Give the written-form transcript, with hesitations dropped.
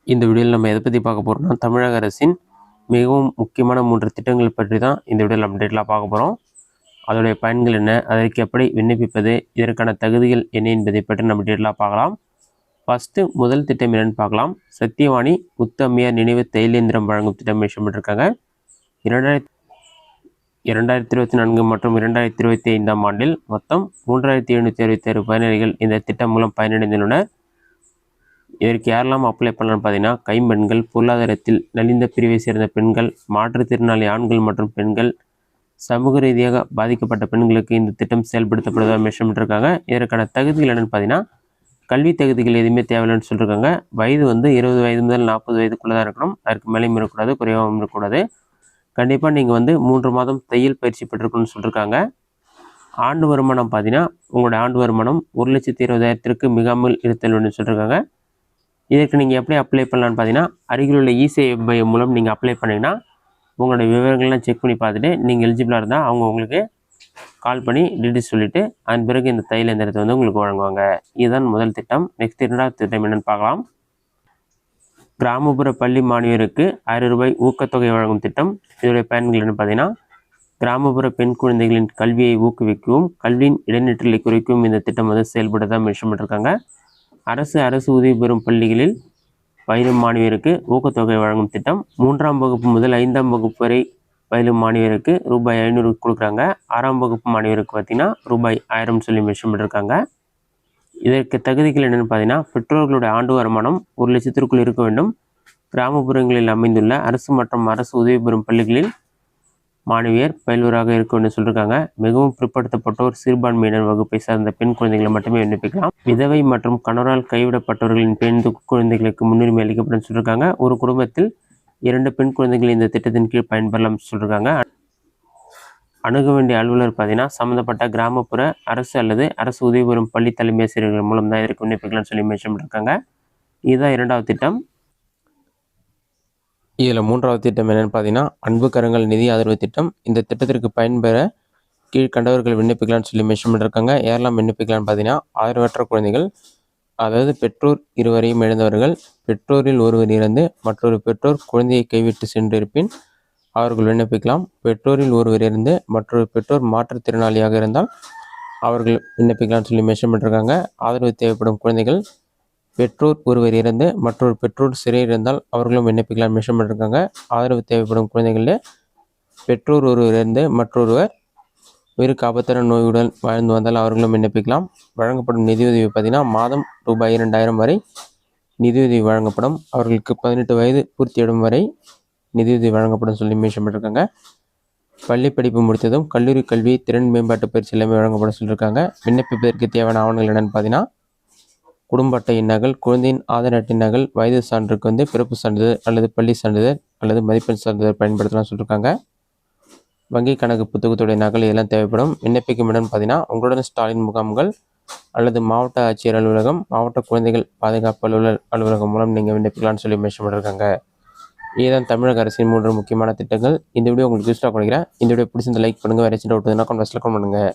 இந்த வீடியோவில் நம்ம எதை பற்றி பார்க்க போகிறோம்னா, தமிழக அரசின் மிகவும் முக்கியமான 3 திட்டங்கள் பற்றி தான் இந்த வீடியோவில் அப்டேட்லாம் பார்க்க போகிறோம். அதோடைய பயன்கள் என்ன, அதற்கு எப்படி விண்ணப்பிப்பது, இதற்கான தகுதிகள் என்ன என்பதை பற்றி நம்ம டீட்டெயிலாக பார்க்கலாம். ஃபஸ்ட்டு முதல் திட்டம் என்னென்னு பார்க்கலாம். சத்தியவாணி முத்தம்மையார் நினைவு தைலேந்திரம் வழங்கும் திட்டம் மென்ஷன் பண்ணியிருக்காங்க. 2024 மற்றும் 2025 ஆண்டில் மொத்தம் 3766 பயனாளிகள் இந்த திட்டம் மூலம் பயனடைந்துள்ளனர். இதற்கு யாரெல்லாம் அப்ளை பண்ணலாம்னு பார்த்தீங்கன்னா, கைம்பெண்கள், பொருளாதாரத்தில் நலிந்த பிரிவை சேர்ந்த பெண்கள், மாற்றுத்திறனாளி ஆண்கள் மற்றும் பெண்கள், சமூக ரீதியாக பாதிக்கப்பட்ட பெண்களுக்கு இந்த திட்டம் செயல்படுத்தப்படுவதாக மென்ஷன் பண்ணியிருக்காங்க. இதற்கான தகுதிகள் என்னென்னு பார்த்தீங்கன்னா, கல்வி தகுதிகள் எதுவுமே தேவையில்லைன்னு சொல்லியிருக்காங்க. வயது 20 வயது முதல் 40 வயதுக்குள்ளே தான் இருக்கணும். அதற்கு மேலேயும் இருக்கக்கூடாது, குறைவாகவும் இருக்கக்கூடாது. கண்டிப்பாக நீங்கள் 3 மாதம் தையல் பயிற்சி பெற்றிருக்கணும்னு சொல்லியிருக்காங்க. ஆண்டு வருமானம் பார்த்தீங்கன்னா, உங்களுடைய ஆண்டு வருமானம் 1,20,000க்கு மிகாமல் இருத்தல் வேண்டும் சொல்லியிருக்காங்க. இதற்கு நீங்கள் எப்படி அப்ளை பண்ணலான்னு பார்த்தீங்கன்னா, அருகில் உள்ள இ-சேவை மையம் மூலம் நீங்கள் அப்ளை பண்ணிங்கன்னா, உங்களுடைய விவரங்கள்லாம் செக் பண்ணி பார்த்துட்டு நீங்கள் எலிஜிபிளாக இருந்தால் அவங்க உங்களுக்கு கால் பண்ணி டீட்டெயில்ஸ் சொல்லிவிட்டு அதன் பிறகு இந்த தையல் எந்திரத்தை உங்களுக்கு வழங்குவாங்க. இதுதான் முதல் திட்டம். நெக்ஸ்ட் 2வது திட்டம் என்னென்னு பார்க்கலாம். கிராமப்புற பள்ளி மாணவியருக்கு 1000 ரூபாய் ஊக்கத்தொகை வழங்கும் திட்டம். இதோடைய பயன்கள் என்னென்னு பார்த்தீங்கன்னா, கிராமப்புற பெண் குழந்தைகளின் கல்வியை ஊக்குவிக்கவும் கல்வியின் இடைநிற்றலை குறைக்கவும் இந்த திட்டம் செயல்படுறதா மென்ஷன் பண்ணியிருக்காங்க. அரசு உதவி பெறும் பள்ளிகளில் பயிலும் மாணவியருக்கு ஊக்கத்தொகை வழங்கும் திட்டம். 3ஆம் வகுப்பு முதல் 5ஆம் வகுப்பு வரை பயிலும் மாணவியருக்கு ரூபாய் 500 கொடுக்குறாங்க. 6ஆம் வகுப்பு மாணவியருக்கு பார்த்தீங்கன்னா ரூபாய் 1000 சொல்லி மென்ஷன் பண்ணியிருக்காங்க. இதற்கு தகுதிகள் என்னென்னு பார்த்தீங்கன்னா, பெற்றோர்களுடைய ஆண்டு வருமானம் 1 லட்சத்திற்குள் இருக்க வேண்டும். கிராமப்புறங்களில் அமைந்துள்ள அரசு மற்றும் அரசு உதவி பெறும் பள்ளிகளில் மாணவியர் பயில்வராக இருக்க வேண்டும் சொல்லியிருக்காங்க. மிகவும் பிற்படுத்தப்பட்டோர், சிறுபான்மையினர் வகுப்பை சார்ந்த பெண் குழந்தைகளை மட்டுமே விண்ணப்பிக்கலாம். விதவை மற்றும் கணவரால் கைவிடப்பட்டவர்களின் பெண் குழந்தைகளுக்கு முன்னுரிமை அளிக்கப்படும் சொல்லியிருக்காங்க. ஒரு குடும்பத்தில் 2 பெண் குழந்தைகள் இந்த திட்டத்தின் கீழ் பயன்பெறலாம் சொல்லியிருக்காங்க. அணுக வேண்டிய அலுவலர் பார்த்தீங்கன்னா, சம்மந்தப்பட்ட கிராமப்புற அரசு அல்லது அரசு உதவி பெறும் பள்ளி தலைமை ஆசிரியர்கள் மூலம் தான் இதற்கு விண்ணப்பிக்கலாம்னு சொல்லி மென்ஷன் பண்ணியிருக்காங்க. இதுதான் 2வது திட்டம். இதில் 3வது திட்டம் என்னென்னு பார்த்தீங்கன்னா, அன்பு கரங்கள் நிதி ஆதரவு திட்டம். இந்த திட்டத்திற்கு பயன்பெற கீழ்கண்டவர்கள் விண்ணப்பிக்கலாம்னு சொல்லி மென்ஷன் பண்ணியிருக்காங்க. யாரெல்லாம் விண்ணப்பிக்கலாம்னு பார்த்தீங்கன்னா, ஆதரவற்ற குழந்தைகள், அதாவது பெற்றோர் இருவரையும் இழந்தவர்கள், பெற்றோரில் ஒருவர் இறந்து மற்றொரு பெற்றோர் குழந்தையை கைவிட்டு சென்றிருப்பின் அவர்கள் விண்ணப்பிக்கலாம். பெற்றோரில் ஒருவர் இறந்து மற்றொரு பெற்றோர் மாற்றுத்திறனாளியாக இருந்தால் அவர்கள் விண்ணப்பிக்கலாம்னு சொல்லி மென்ஷன் பண்ணியிருக்காங்க. ஆதரவு தேவைப்படும் குழந்தைகள், பெற்றோர் ஒருவர் இறந்து மற்றொரு பெற்றோர் சிறையில் இருந்தால் அவர்களும் விண்ணப்பிக்கலாம் மென்ஷன் பண்ணியிருக்காங்க. ஆதரவு தேவைப்படும் குழந்தைகளில் பெற்றோர் ஒருவர் இறந்து மற்றொருவர் உயிருக்கு ஆபத்தான நோயுடன் வாழ்ந்து வந்தால் அவர்களும் விண்ணப்பிக்கலாம். வழங்கப்படும் நிதியுதவி பார்த்தீங்கன்னா, மாதம் ரூபாய் 2000 வரை நிதியுதவி வழங்கப்படும். அவர்களுக்கு 18 வயது பூர்த்தியிடும் வரை நிதியுதவி வழங்கப்படும் சொல்லி மென்ஷன் பண்ணியிருக்காங்க. பள்ளி படிப்பு முடித்ததும் கல்லூரி கல்வி, திறன் மேம்பாட்டு பயிற்சி எல்லாமே வழங்கப்படும் சொல்லியிருக்காங்க. விண்ணப்பிப்பதற்கு தேவையான ஆவணங்கள் என்னென்னு பார்த்தீங்கன்னா, குடும்ப அட்டையின் நகல், குழந்தையின் ஆதார் அட்டையின் நகல், வயது சான்றுக்கு பிறப்பு சான்றிதழ் அல்லது பள்ளி சான்றிதழ் அல்லது மதிப்பெண் சான்றிதழ் பயன்படுத்தலாம் சொல்லியிருக்காங்க. வங்கி கணக்கு புத்தகத்துடைய நகல் இதெல்லாம் தேவைப்படும். விண்ணப்பிக்கும் இடம் பார்த்தீங்கன்னா, உங்களுடன் ஸ்டாலின் முகாம்கள் அல்லது மாவட்ட ஆட்சியர் அலுவலகம், மாவட்ட குழந்தைகள் பாதுகாப்பு அலுவலகம் மூலம் நீங்கள் விண்ணப்பிக்கலாம்னு சொல்லி மென்ஷன் பண்ணியிருக்காங்க. இதுதான் தமிழக அரசின் 3 முக்கியமான திட்டங்கள். இந்த வீடியோ உங்களுக்கு யூஸ்ஃபுல்லாக கொடுக்குறேன். இந்த வீடியோ பிடிச்சிருந்த லைக் பண்ணுங்கள். வேறு ஏதாச்சும் டவுட் இருந்தால் கமெண்ட்ஸில் கமெண்ட் பண்ணுங்கள்.